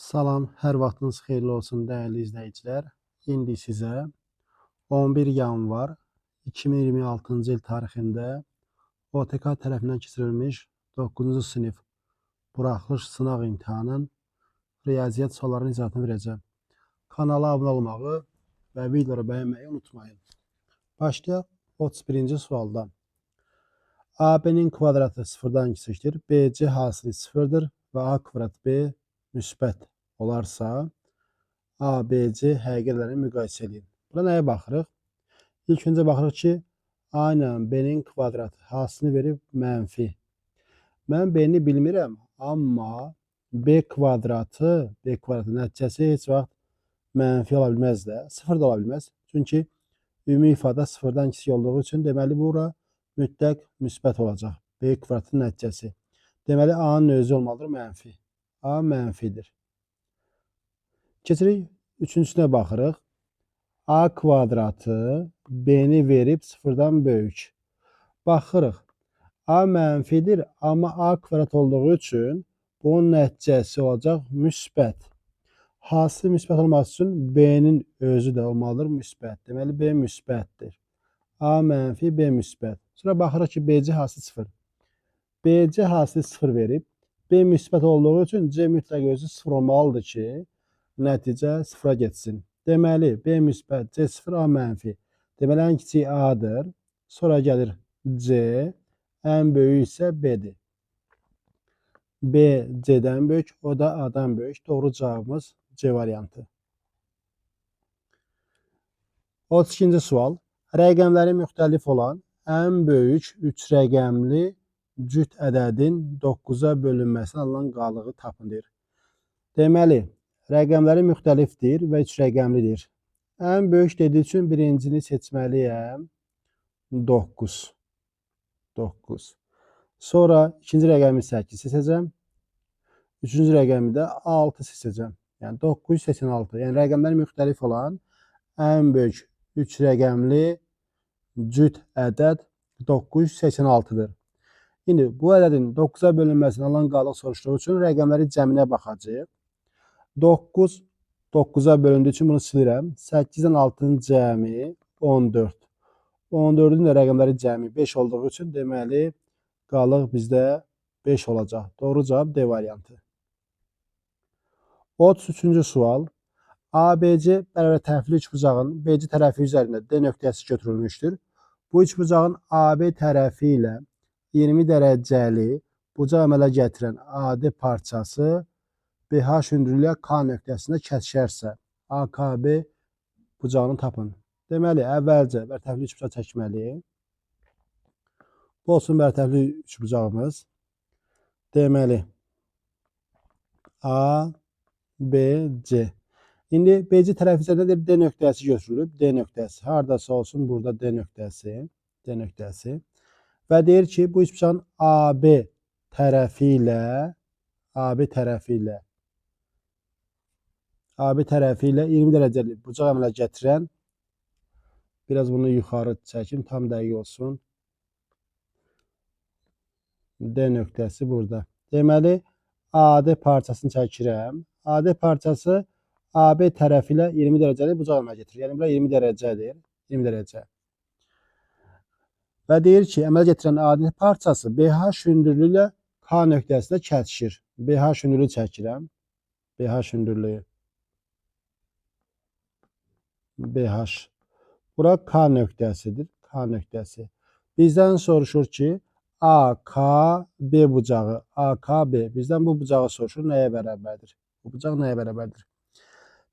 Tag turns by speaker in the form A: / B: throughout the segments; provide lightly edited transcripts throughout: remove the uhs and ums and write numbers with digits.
A: Salam, hər vaxtınız xeyirli olsun dəyərli izləyicilər. İndi sizə 11 yanvar 2026-cı il tarixində OTK tərəfindən keçirilmiş 9-cu sinif buraxılış sınaq imtahanının riyaziyyat suallarının izahatını verəcəm. Kanala abunə olmağı və videoları bəyənməyi unutmayın. Başlayaq 31-ci sualdan. AB-nin kvadratı sıfırdan kiçikdir, BC hasili sıfırdır və A kvadrat B müsbət olarsa, ABC həqiqələrini müqayisə edin. Burada nəyə baxırıq? İlk öncə baxırıq ki, A ilə B-nin kvadratı hasilini verib mənfi. Mən B-ni bilmirəm, amma B kvadratı nəticəsi heç vaxt mənfi ola bilməz də, sıfır da ola bilməz. Çünki ümumi ifadə sıfırdan kiçik olduğu üçün deməli bura mütləq müsbət olacaq. B kvadratın nəticəsi. Deməli A-nın özü olmalıdır mənfi. A mənfidir. Keçirik üçüncüsünə baxırıq. A kvadratı B-ni verib sıfırdan böyük. Baxırıq. A mənfidir, amma A kvadrat olduğu üçün bunun nəticəsi olacaq müsbət. Hasil müsbət olması üçün B-nin özü də olmalıdır müsbət. Deməli B müsbətdir. A mənfi, B müsbət. Sonra baxırıq ki, BC hasili 0. BC hasili 0 verib. B müsbət olduğu üçün C mütləq özü 0 olmalıdır ki, nəticə 0-a getsin. Deməli, B müsbət, C 0, A mənfi. Deməli, ən kiçik A-dır. Sonra gəlir C, ən böyük isə B-dir. B C-dən böyük, o da A-dan böyük. Doğru cavabımız C variantı. 32-ci sual. Rəqəmləri müxtəlif olan ən böyük 3 rəqəmli cüt ədədin 9-a bölünməsindən alınan qalığı tapın deyir. Deməli, rəqəmləri müxtəlifdir və 3 rəqəmlidir. Ən böyük dediyi üçün birincini seçməliyəm. 9. Sonra ikinci rəqəmi 8 seçəcəm. Üçüncü rəqəmi də 6 seçəcəm. Yəni 986. Yəni rəqəmləri müxtəlif olan ən böyük 3 rəqəmli cüt ədəd 986-dır. İndi bu ədədin 9-a bölünməsindən alınan qalıq soruşduğu üçün rəqəmləri cəminə baxacağıq. 9 9-a bölündüyü üçün bunu silirəm. 8-dən 6-nın cəmi 14. 14-ün də rəqəmləri cəmi 5 olduğu üçün deməli qalıq bizdə 5 olacaq. Doğru cavab D variantı. 33-cü sual. ABC bərabər tərəfli üçbucağın BC tərəfi üzərində D nöqtəsi götürülmüşdür. Bu üçbucağın AB tərəfi ilə 20 dərəcəli bucaq əmələ gətirən AD parçası BH hündürlüyə K nöqtəsində kəsişərsə, AKB bucağını tapın. Deməli, əvvəlcə bərabərli üçbucaq çəkməliyik. Bu olsun bərabərli üçbucağımız. Deməli, A, B, C. İndi BC tərəfi üzərində D nöqtəsi götürülüb. D nöqtəsi. Haradasa olsun burada D nöqtəsi. D nöqtəsi. Və deyir ki, bu üçbucağın AB tərəfi ilə 20 dərəcəli bucaq əmələ gətirən, biraz bunu yuxarı çəkim, tam dəqiq olsun. D nöqtəsi burada. Deməli, AD parçasını çəkirəm. AD parçası AB tərəfi ilə 20 dərəcəli bucaq əmələ gətirir. Yəni, bura 20 dərəcədir. 20 dərəcə. Və deyir ki, əmələ gətirən AD parçası BH hündürlüyü ilə K nöqtəsində kəsişir. BH hündürlüyü çəkirəm. BH hündürlüyü. BH. Bura K nöqtəsidir. K nöqtəsi. Bizdən soruşur ki, AKB bucağı. AKB. Bizdən bu bucağı soruşur. Nəyə bərabərdir? Bu bucaq nəyə bərabərdir?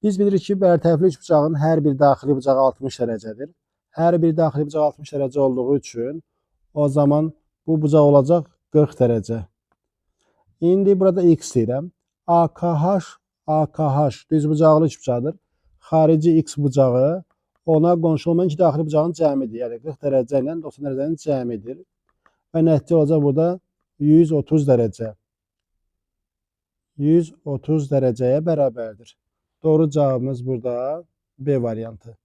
A: Biz bilirik ki, bərabərli üçbucağın hər bir daxili bucağı 60 dərəcədir. Hər bir daxili bucaq 60 dərəcə olduğu üçün o zaman bu bucaq olacaq 40 dərəcə. İndi burada X deyirəm. AKH düzbucaqlı üçbucaqdır. Xarici X bucağı ona qonşu olmayan iki daxili bucağın cəmidir. Yəni 40 dərəcə ilə 90 dərəcənin cəmidir. Və nəticə olacaq burada 130 dərəcə. 130 dərəcəyə bərabərdir. Doğru cavabımız burada B variantı.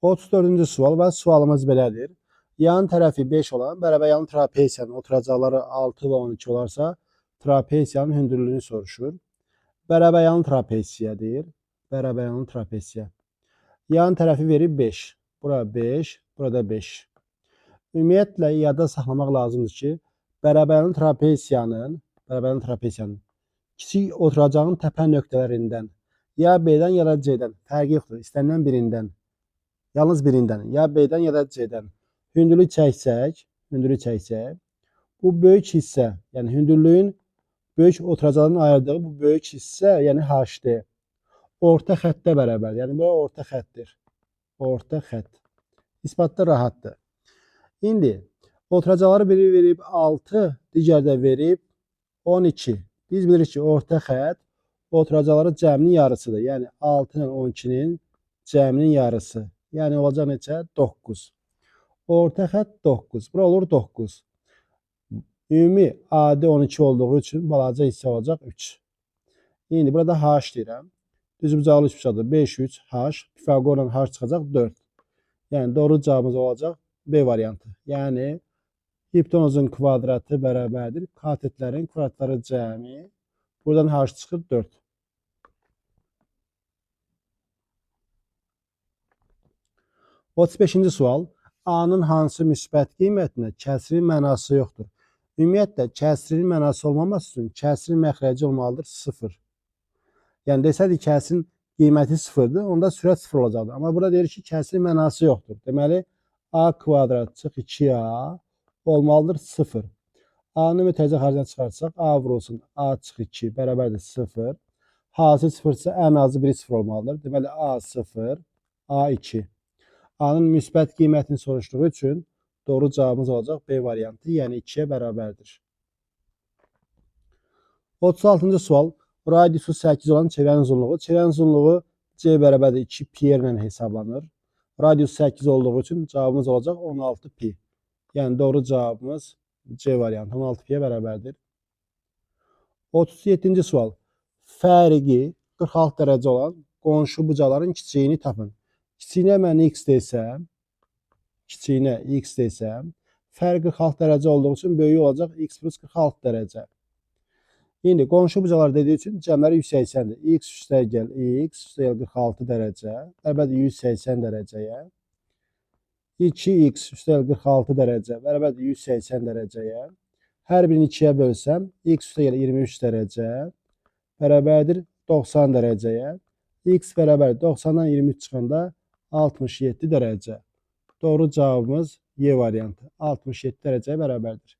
A: 34-cü sual və sualımız belədir. Yan tərəfi 5 olan bərabər yanlı trapesiyanın oturacaqları 6 və 12 olarsa, trapesiyanın hündürlüyünü soruşur. Bərabər yanlı trapesiyadır. Bərabər yanlı trapesiya. Yan tərəfi verib 5. Bura 5, burada 5. Ümumiyyətlə yadda saxlamaq lazımdır ki, bərabər yanlı trapesiyanın kiçik oturacağın təpə nöqtələrindən ya B-dən ya da C-dən fərqi yoxdur. İstənilən birindən, yalnız birindən ya B-dən ya da C-dən hündürlük çəksək, bu böyük hissə, yəni hündürlüyün böyük oturacağın ayırdığı bu böyük hissə, yəni H-dir. Orta xəttə bərabər. Yəni bu orta xəttdir. Orta xətt. İsbatda rahatdır. İndi oturacaqları biri verib 6, digər də verib 12. Biz bilirik ki, orta xətt oturacaqları cəminin yarısıdır. Yəni 6 ilə 12-nin cəminin yarısı. Yəni olacaq neçə? 9. Orta xətt 9. Bura olur 9. Ümumi adi 12 olduğu üçün balaca hissə olacaq 3. İndi burada H deyirəm. Düzbucaqlı üçbucaqdır. 5, 3, H. Pifaqorla H çıxacaq 4. Yəni doğru cavabımız olacaq B variantı. Yəni hipotenuzun kvadratı bərabərdir katetlərin kvadratları cəmi. Buradan H çıxır 4. Otuz 5-ci sual. A-nın hansı müsbət qiymətinə kəsrin mənası yoxdur? Ümumiyyətlə, kəsrin mənası olmaması üçün kəsrin məxrəci olmalıdır 0. Yəni desədik kəsrin qiyməti 0-dır, onda sürət 0 olacaqdır. Amma burada deyir ki, kəsrin mənası yoxdur. Deməli, A kvadrat çıx 2A olmalıdır 0. A-nı mütərizə xərcinə çıxarsaq, A vurulsun A çıx 2 bərabərdir 0. Hasil 0-sə ən azı biri 0 olmalıdır. Deməli, A 0, A 2. A-nın müsbət qiymətini soruşduğu üçün doğru cavabımız olacaq B variantı, yəni 2-yə bərabərdir. 36-cı sual. Radiusu 8 olan çevrənin uzunluğu. Çevrənin uzunluğu C bərabərdir 2 pi ilə hesablanır. Radius 8 olduğu üçün cavabımız olacaq 16 pi. Yəni doğru cavabımız C variantı 16 piyə bərabərdir. 37-ci sual. Fərqi 46 dərəcə olan qonşu bucaqların kiçiyini tapın. Kiçiyinə mən x desəm, fərq 46 dərəcə olduğu üçün böyük olacaq x plus 46 dərəcə. İndi qonşu bucaqlar dediyi üçün cəmləri 180-dir. X üstəgəl 46 dərəcə, bərabərdir 180 dərəcəyə. 2x üstəgəl 46 dərəcə, bərabərdir 180 dərəcəyə. Hər birini 2-yə bölsəm, x üstəgəl 23 dərəcə, bərabərdir 90 dərəcəyə. X bərabər 90-dan 23 çıxanda 67 dərəcə. Doğru cavabımız Y variantı. 67 dərəcəyə bərabərdir.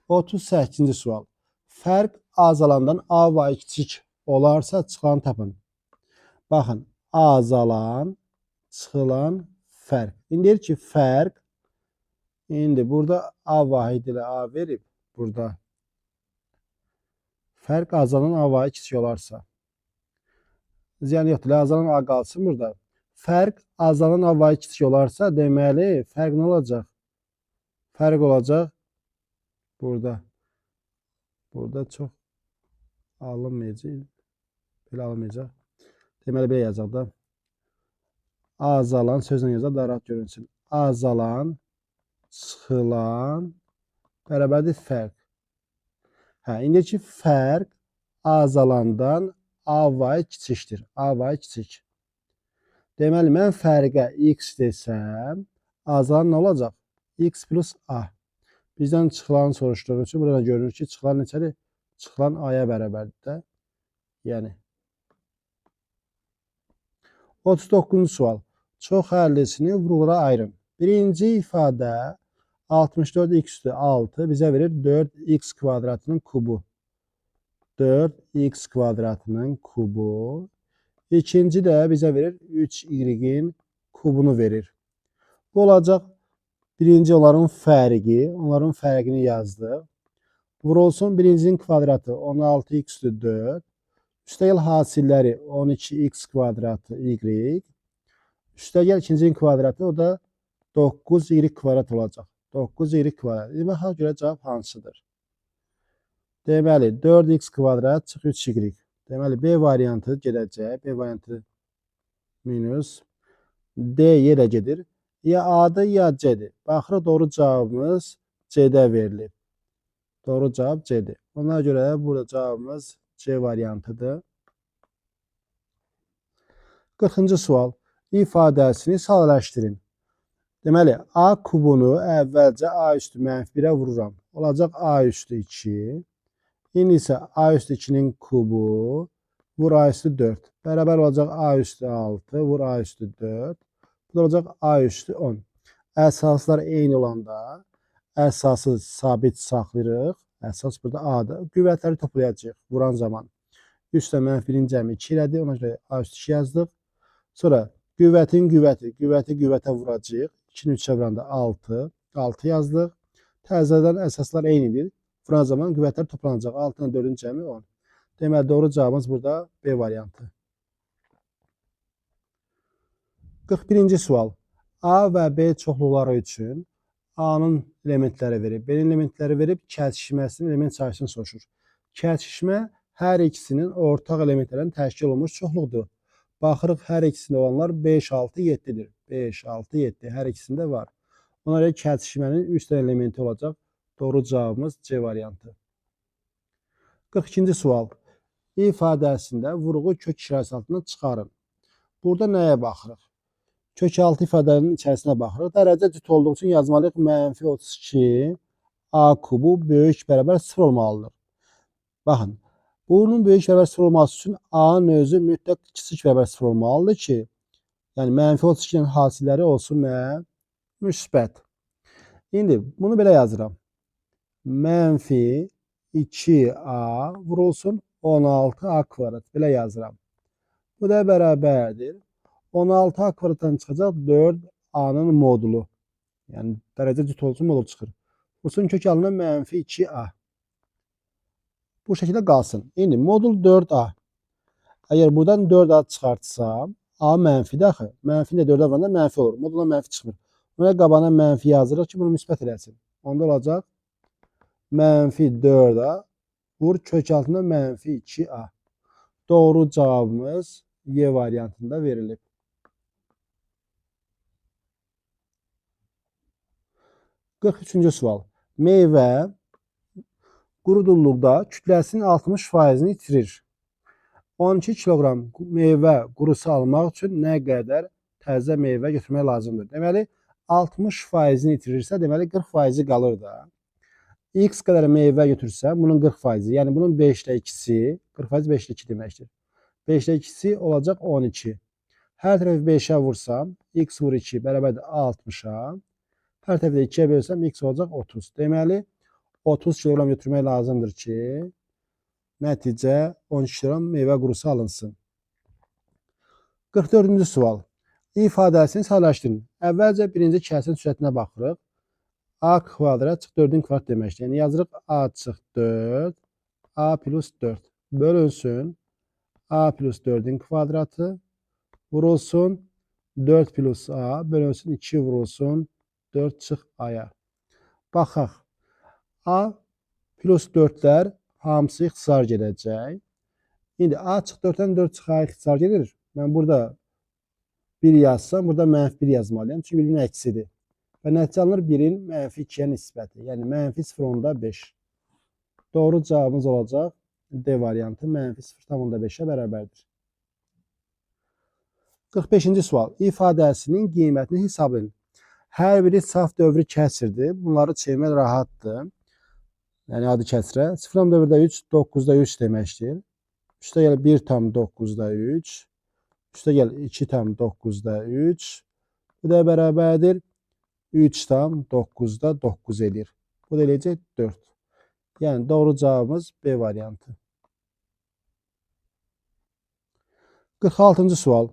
A: 38-ci sual. Fərq azalandan A və kiçik olarsa çıxılan tapın. Baxın, azalan, çıxılan fərq. İndi deyir ki, fərq, indi burada A vahid ilə A verib, burada. Fərq azalan A və kiçik olarsa. Ziyan yoxdur, azalan A qalsın burada. Fərq azalan A və kiçik olarsa, deməli, fərq nə olacaq? Fərq olacaq burada. Burada çox alınmayacaq. Belə alınmayacaq. Deməli, belə yazacaq da. Azalan, sözlə yazaq, daha rahat görünsün. Azalan, çıxılan, bərabərdir fərq. İndi ki, fərq azalandan A və kiçikdir. A və kiçik. Deməli, mən fərqə x desəm, azalan nə olacaq? X plus A. Bizdən çıxılan soruşduğu üçün burada görünür ki, çıxılan neçədir? Çıxılan A-ya bərabərdir də. Yəni. 39-cu sual. Çox həllisini vurğulara ayırın. Birinci ifadə 64x üstü 6 bizə verir 4x kvadratının kubu. 4x kvadratının kubu. İkinci də bizə verir 3y-in kubunu verir. Bu olacaq birinci onların fərqi. Onların fərqini yazdıq. Vurulsun birincinin kvadratı 16x üstü 4. Üstəgəl hasilləri 12x kvadratı y. Üstəgəl ikincinin kvadratı o da 9y kvadrat olacaq. 9y kvadrat. Baxa görə cavab hansıdır? Deməli 4x kvadrat çıx 3y. Deməli B variantı gedəcək. B variantı minus D yerə gedir. Ya A'dır, ya C'dir. Baxırıq, doğru cavabımız C'də verilib. Doğru cavab C'dir. Ona görə burada cavabımız C variantıdır. 40-cı sual. İfadəsini sadələşdirin. Deməli, A kubunu əvvəlcə A üstü -1-ə vururam. Olacaq A üstü 2. İndi isə A üstü 2-nin kubu vur A üstü 4. Bərabər olacaq A üstü 6, vur A üstü 4. Bu da olacaq A üstü 10. Əsaslar eyni olanda əsası sabit saxlayırıq. Əsas burada A-dır. Qüvvətləri toplayacağıq vuran zaman. Üstə -1-in cəmi 2 elədi. Ona görə A üstü 2 yazdıq. Sonra qüvvətin qüvvətə vuracağıq. 2-ni 3-ə vuranda 6. 6 yazdıq. Təzədən əsaslar eynidir. Vuran zaman qüvvətlər toplanacaq. 6-nın 4-ün cəmi 10. Deməli, doğru cavabımız burada B variantı. 41-ci sual. A və B çoxluqları üçün A-nın elementləri verib, B-nin elementləri verib, kəsişməsinin element sayısını soruşur. Kəsişmə hər ikisinin ortaq elementlərindən təşkil olunmuş çoxluqdur. Baxırıq, hər ikisində olanlar 5, 6, 7-dir. 5, 6, 7 hər ikisində var. Ona görə kəsişmənin 3 dənə elementi olacaq. Doğru cavabımız C variantı. 42-ci sual. İfadəsində vurğu kök işarəsi altından çıxarın. Burada nəyə baxırıq? Kök altı ifadənin içərisinə baxırıq. Dərəcə cüt olduğu üçün yazmalıyıq -32 A kubu böyük bərabər 0 olmalıdır. Baxın, bunun böyük bərabər 0 olması üçün A-nın özü mütləq kiçik bərabər 0 olmalıdır ki, yəni -32-nin hasilləri olsun nə? Müsbət. İndi bunu belə yazıram. -2A vurulsun 16A kvadrat. Belə yazıram. Bu da bərabərdir. 16A kvadratdan çıxacaq 4A-nın modulu. Yəni, dərəcə cüt olsun modul çıxır. Vursun kök alına -2A. Bu şəkildə qalsın. İndi modul 4A. Əgər buradan 4A çıxartsam, A mənfidir axı. Mənfini də 4-ə vuranda mənfi olur. Moduldan mənfi çıxmır. Buna qabağına mənfi yazırıq ki, bunu müsbət eləsin. Onda olacaq -4A vur kök altında -2A. Doğru cavabımız Y variantında verilib. 43-cü sual. Meyvə qurudulluqda kütləsinin 60%-ni itirir. 12 kiloqram meyvə qurusu almaq üçün nə qədər təzə meyvə götürmək lazımdır? Deməli, 60%-ni itirirsə, deməli 40%-i qalır da. X qədər meyvə götürsə, bunun 40%, yəni bunun 5-də 2-si, 40% 5-də 2 deməkdir. 5-də 2-si olacaq 12. Hər tərəfi 5-ə vursam, x vur 2 bərabərdir 60-a. Hər tərəfi də 2-yə bölsəm, x olacaq 30. Deməli, 30 kiloqram götürmək lazımdır ki, nəticə 12 kiloqram meyvə qurusu alınsın. 44-cü sual. İfadəsini sadələşdirin. Əvvəlcə birinci kəsin sürətinə baxırıq. A kvadrat çıx 4-ün kvadrat deməkdir. Yəni yazırıq A çıx 4, A plus 4 bölünsün. A plus 4-ün kvadratı vurulsun 4 plus A bölünsün 2 vurulsun 4 çıx A-ya. Baxaq. A plus 4-lər hamısı ixtisar gedəcək. İndi A çıx 4-dən 4 çıx A ixtisar gedir. Mən burada 1 yazsam, burada -1 yazmalıyam. Çünki bir-birinin əksidir. Və nəticə alınır 1-in -2-yə nisbəti. Yəni -0,5. Doğru cavabımız olacaq D variantı -0,5-ə bərabərdir. 45-ci sual. İfadəsinin qiymətini hesablayın. Hər biri saf dövrü kəsrdir. Bunları çevirmək rahatdır. Yəni adı kəsrə. 0,4-də 3, 9-da 3 deməkdir. Üstə gəl 1,9-da 3. Üstə gəl 2,9-da 3. Bu da bərabərdir 3,9-da 9 edir. Bu da eləyəcək 4. Yəni doğru cavabımız B variantı. 46-cı sual.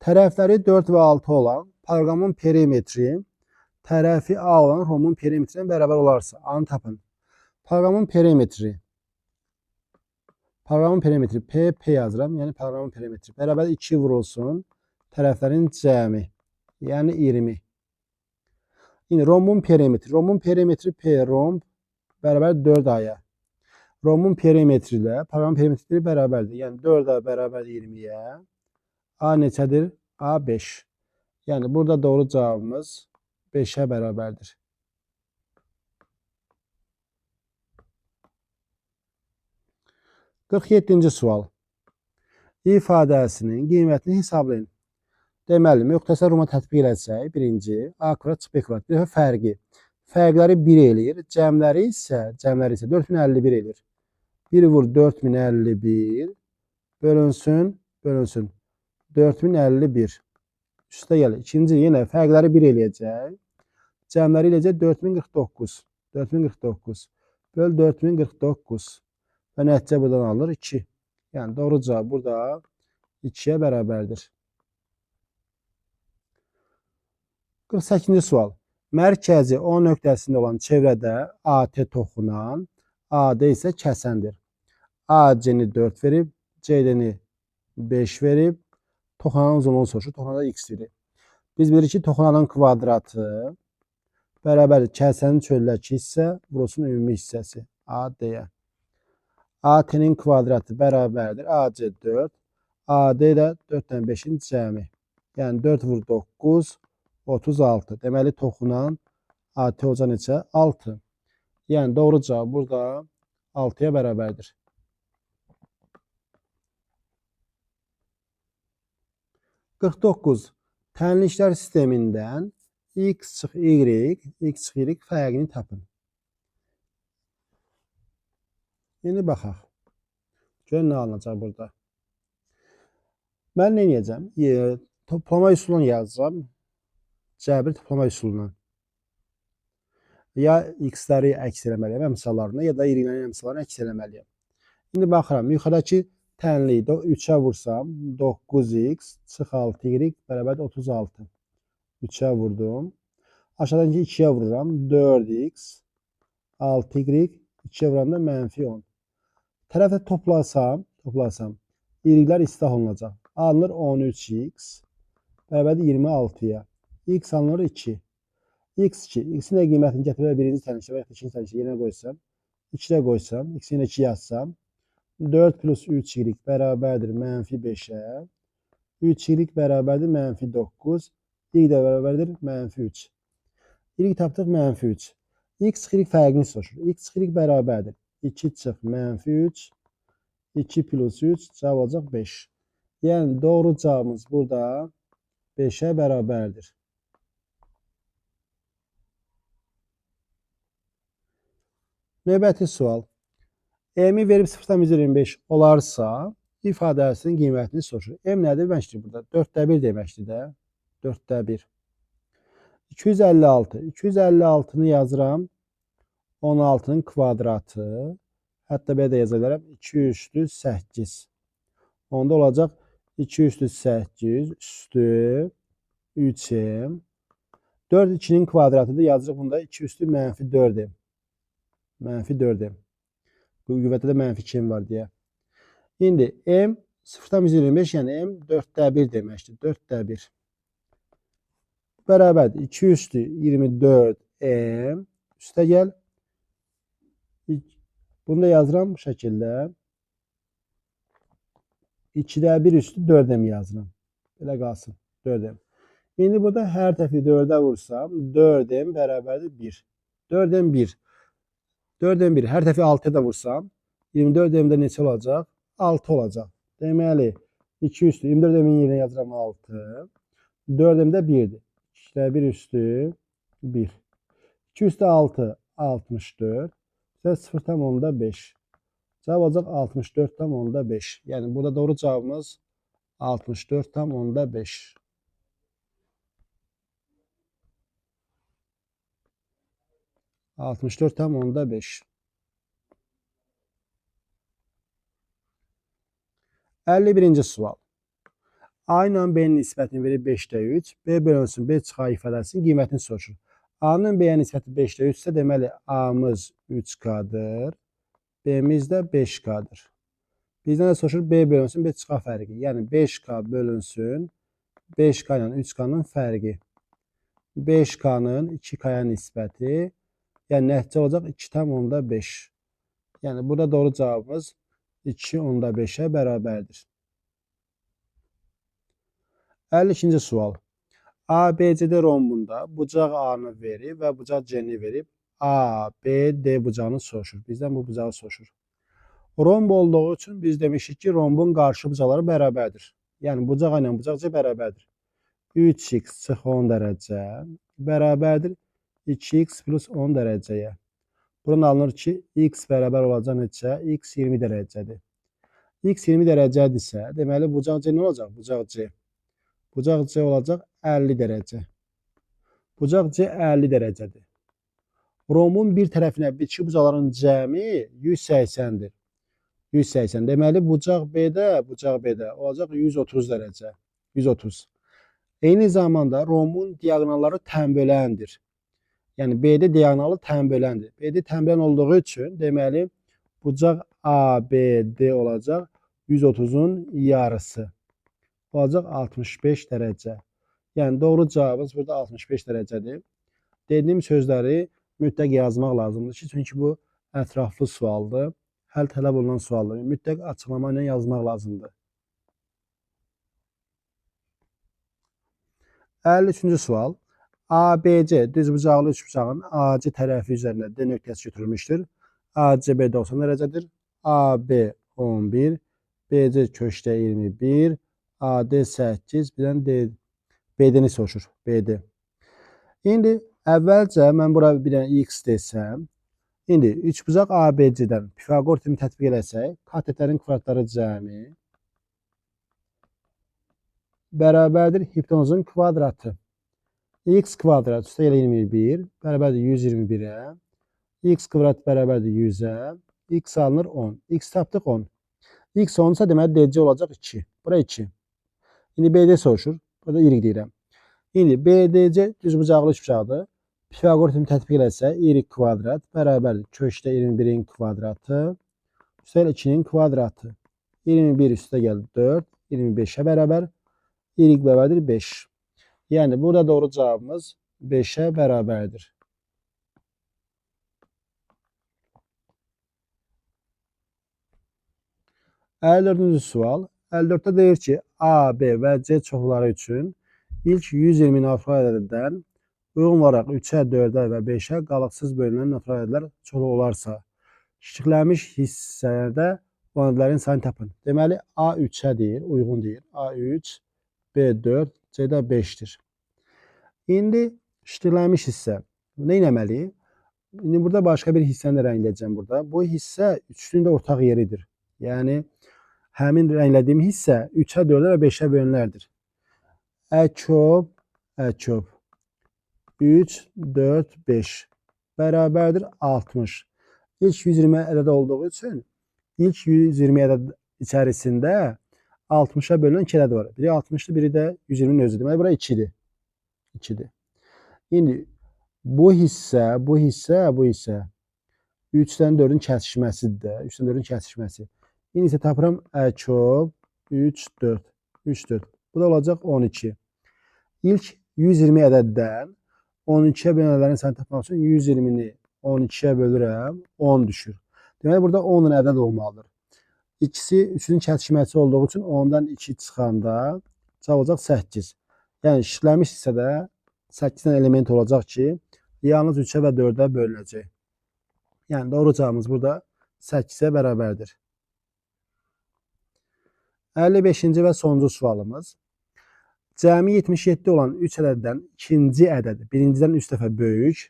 A: Tərəfləri 4 və 6 olan proqramın perimetri tərəfi A olan romun perimetrinə bərabər olarsa, A-nı tapın. Proqramın perimetri P yazıram, yəni proqramın perimetri bərabər 2 vurulsun tərəflərin cəmi, yəni 20. İndi rombun perimetri P romb bərabər 4A-ya. Rombun perimetri ilə proqramın perimetri bərabərdir. Yəni 4A bərabər 20-yə. A neçədir? A 5. Yani burada doğru cevabımız 5'e bərabərdir. Qırx yeddinci sual. İfadəsinin qiymətini hesablayın. Deməli, müxtəsər Ruma tətbiq eləsək, birinci, A kvadrat çıxı B kvadrat. Bir dəfə fərqi. Fərqləri 1 eləyir. Cəmləri isə 4051 eləyir. 1 vur 4051 bölünsün 4051. Üstə gəlir. İkinci yenə fərqləri 1 eləyəcək. Cəmləri eləyəcək 4049. 4049 böl 4049 və nəticə buradan alınır 2. Yəni doğru cavab burada 2-yə bərabərdir. 48-ci sual. Mərkəzi O nöqtəsində olan çevrədə AT toxunan, AD isə kəsəndir. AC-ni 4 verib, CD-ni 5 verib, toxunanın uzunluğunu soruşur, toxunanda x verir. Biz bilirik ki, toxunanın kvadratı bərabərdir kəsənin çöldəki hissə vurulsun ümumi hissəsi AD-yə. AT-nin kvadratı bərabərdir AC 4, AD də 4-dən 5-in cəmi. Yəni 4 vur 9, 36. Deməli, toxunan AT oca neçə? 6. Yəni doğru cavab burada 6-ya bərabərdir. Qırx doqquz. Tənliklər sistemindən x çıx y fərqini tapın. İndi baxaq. Görün nə alınacaq burada. Mən nə edəcəm? Toplama üsulunu yazacağam. Cəbir toplama üsulundan. Ya x-ləri əks eləməliyəm əmsallarını, ya da y-lərin əmsallarını əks eləməliyəm. İndi baxıram, yuxarıdakı tənliyi 3-ə vursam, 9x çıx 6y bərabər 36. 3-ə vurdum. Aşağıdakı 2-yə vururam, 4x 6y 2-yə vuranda -10. Tərəfdə toplasam, y-lər islah olunacaq. Alınır 13x bərabərdir 26-ya. X alınır 2. X2. X-in də qiymətini gətirərək birinci tənlikdə və ya ikinci tənlikdə yerine qoysam, 2-də qoysam, X-in 2 yazsam, 4 plus 3y bərabərdir -5-ə. 3y bərabərdir -9. Y də bərabərdir -3. Y tapdıq -3. X çıxı fərqini soruşur. X çıxı bərabərdir 2 çıx -3. 2 plus 3 cavab olacaq 5. Yəni doğru cavabımız burada 5'ə bərabərdir. Növbəti sual. M-i verib 0-dan 125 olarsa, ifadəsinin qiymətini soruşur. M nədir? Deməkdir burada? 4-də 1 deməkdir də. 4-də 1. 256. 256-nı yazıram. 16-nın kvadratı. Hətta belə də yaza bilərəm. 2 üstü 8. Onda olacaq 2 üstü 8 üstü 3m. 4 2'nin kvadratıdır. Yazırıq bunda 2 üstü -4m. -4m. Bu qüvvətdə də -2m var deyə. İndi m 0-dan 125, yəni m 4-də 1 deməkdir. 4-də 1. Bərabərdir. 2 üstü 24m. Üstə gəl. Bunu da yazıram bu şəkildə. 2'də 1 üstü 4m yazıram. Belə qalsın. 4m. İndi burada hər tərəfi 4'ə vursam 4m bərabərdir 1. 4m 1. 4m 1. Hər tərəfi 6'ya da vursam 24m'də neçə olacaq? 6 olacaq. Deməli 2 üstü 24m'in yerinə yazıram 6. 4m'də 1'dir. 2'də 1 üstü 1. 2 üstü 6 64. Və 0,5. Cavab olacaq 64,5. Yəni burada doğru cavabımız 64,5. %64,5. 51-ci sual. A ilə B-nin nisbətini verib 5'də 3. B bölünsün B çıxar ifadəsinin qiymətini soruşur. A-nın B-yə nisbəti 5'də 3 isə deməli A-mız 3K-dır. B-miz də 5K-dır. Bizdən də soruşur B bölünsün B çıxar fərqi. Yəni 5K bölünsün 5K ilə 3K-nın fərqi. 5K-nın 2K-ya nisbəti. Yəni nəticə olacaq 2,5. Yəni burada doğru cavabımız 2,5'ə bərabərdir. 52-ci sual. ABCD rombunda bucaq A-nı verib və bucaq C-ni verib. A, B, D bucağını soruşur. Bizdən bu bucağı soruşur. Romb olduğu üçün biz demişik ki, rombun qarşı bucaqları bərabərdir. Yəni bucaq A ilə bucaq C bərabərdir. 3x çıx 10 dərəcə bərabərdir 2x plus 10 dərəcəyə. Buradan alınır ki, x bərabər olacaq neçə? X 20 dərəcədir. X 20 dərəcədirsə, deməli bucaq C nə olacaq? Bucaq C. Bucaq C olacaq 50 dərəcə. Bucaq C 50 dərəcədir. Rombun bir tərəfinə bitişik bucaqların cəmi 180-dir. 180. Deməli bucaq B-də olacaq 130 dərəcə. 130. Eyni zamanda rombun diaqonalları tənböləndir. Yəni BD diaqonalı tənböləndir. BD tənbölən olduğu üçün deməli bucaq ABD olacaq 130-un yarısı. Olacaq 65 dərəcə. Yəni doğru cavabımız burada 65 dərəcədir. Dediyim sözləri mütləq yazmaq lazımdır ki, çünki bu ətraflı sualdır. Həll tələb olunan sualdır. Mütləq açıqlama ilə yazmaq lazımdır. 53-cü sual. ABC düzbucaqlı üçbucağın AC tərəfi üzərində D nöqtəsi götürülmüşdür. ACB 90 dərəcədir. AB 11, BC köşdə 21, AD 8, birdən BD-ni soruşur. BD. İndi əvvəlcə mən bura bir dənə X desəm, indi üçbucaq ABC-dən Pifaqor teoremi tətbiq eləsək, katetlərin kvadratları cəmi bərabərdir hipotenuzun kvadratı. X kvadrat üstə elə 21 bərabərdir 121-ə. X kvadrat bərabərdir 100-ə. X alınır 10. X tapdıq 10. X 10-sa deməli DC olacaq 2. Bura 2. İndi BD soruşur. Burada Y deyirəm. İndi BDC düzbucaqlı üçbucaqdır. Pifaqor teoremi tətbiq eləsə Y kvadrat bərabərdir köşdə 21-in kvadratı üstə 2-nin kvadratı. 21 üstə gəldi 4. 25-ə bərabər. Y bərabərdir 5. Yəni burada doğru cavabımız 5-ə bərabərdir. Əlli sual. 54-də deyir ki, A, B və C çoxları üçün ilk 120 natural ədəddən uyğun olaraq 3-ə, 4-ə və 5-ə qalıqsız bölünən natural ədədlər çoxluq olarsa, kiçiklənmiş hissədə bu ədədlərin sayını tapın. Deməli, A 3-ə deyir, uyğun deyir. A 3, B 4, C də 5-dir. İndi kiçiklənmiş hissə nə etməliyik? İndi burada başqa bir hissəni rəngləyəcəm burada. Bu hissə üçlünün də ortaq yeridir. Yəni, həmin rənglədiyim hissə 3-ə, 4-ə və 5-ə bölünlərdir. Əkob, 3, 4, 5 bərabərdir 60. İlk 120 ədəd olduğu üçün ilk 120 ədəd içərisində 60-a bölünən 2 ədəd var. Biri 60-dır, biri də 120-nin özüdür. Deməli, bura 2-dir. 2-dir. İndi bu hissə 3-dən 4-ün kəsişməsidir. 3-dən 4-ün kəsişməsi. İndi isə tapıram əkob 3, 4. 3, 4. Bu da olacaq 12. İlk 120 ədəddən 12-yə bölünən ədədlərin sayını tapmaq üçün 120-ni 12-yə bölürəm, 10 düşür. Deməli, burada 10 ədəd olmalıdır. İkisi 3-ün kəsişməsi olduğu üçün 10-dan 2 çıxanda cavab olacaq 8. Yəni, kiçiklənmiş hissədə 8 dənə element olacaq ki, yalnız 3-ə və 4-ə bölünəcək. Yəni, doğru cavabımız burada 8-ə bərabərdir. 55-ci və sonuncu sualımız. Cəmi 77 olan 3 ədəddən ikinci ədəd birincidən 3 dəfə böyük,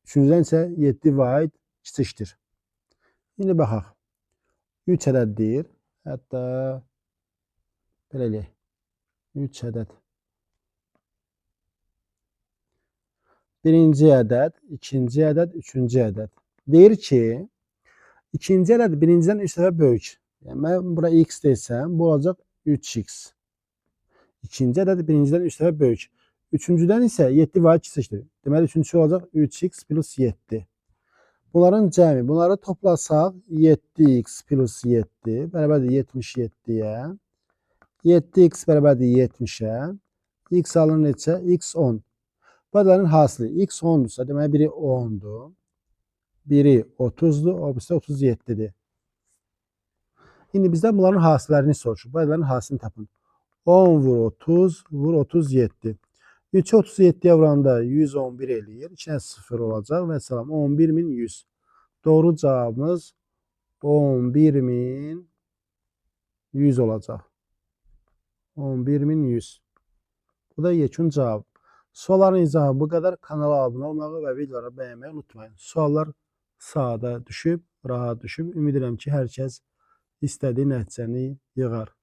A: üçüncüdən isə 7 vaid kiçikdir. İndi baxaq. 3 ədəd deyir. Hətta belə eləyək. 3 ədəd. Birinci ədəd, ikinci ədəd, üçüncü ədəd. Deyir ki, ikinci ədəd birincidən 3 dəfə böyük. Yəni, mən bura x desəm, bu olacaq 3x. İkinci ədəd birincidən 3 dəfə böyük. Üçüncüdən isə 7 vaid kiçikdir. Deməli, üçüncüsü olacaq 3x plus 7. Bunların cəmi, bunları toplasaq 7x plus 7 bərabərdir 77-yə. 7x bərabərdir 70-ə. X alınır neçə? X 10. Bu ədədlərin hasili x 10-dursa, deməli biri 10-dur. Biri 30-dur, o birisi 37-dir. İndi bizdən bunların hasillərini soruşur. Bu ədədlərin hasilini tapın. 10 vur 30 vur 37. 3'ü 37-yə vuranda 111 eləyir. 2 dənə 0 olacaq və salam 11100. Doğru cavabımız 11100 olacaq. 11100. Bu da yekun cavab. Sualların izahı bu qədər. Kanala abunə olmağı və videoları bəyənməyi unutmayın. Suallar sadə düşüb, rahat düşüb. Ümid edirəm ki, hər kəs istədiyi nəticəni yığar.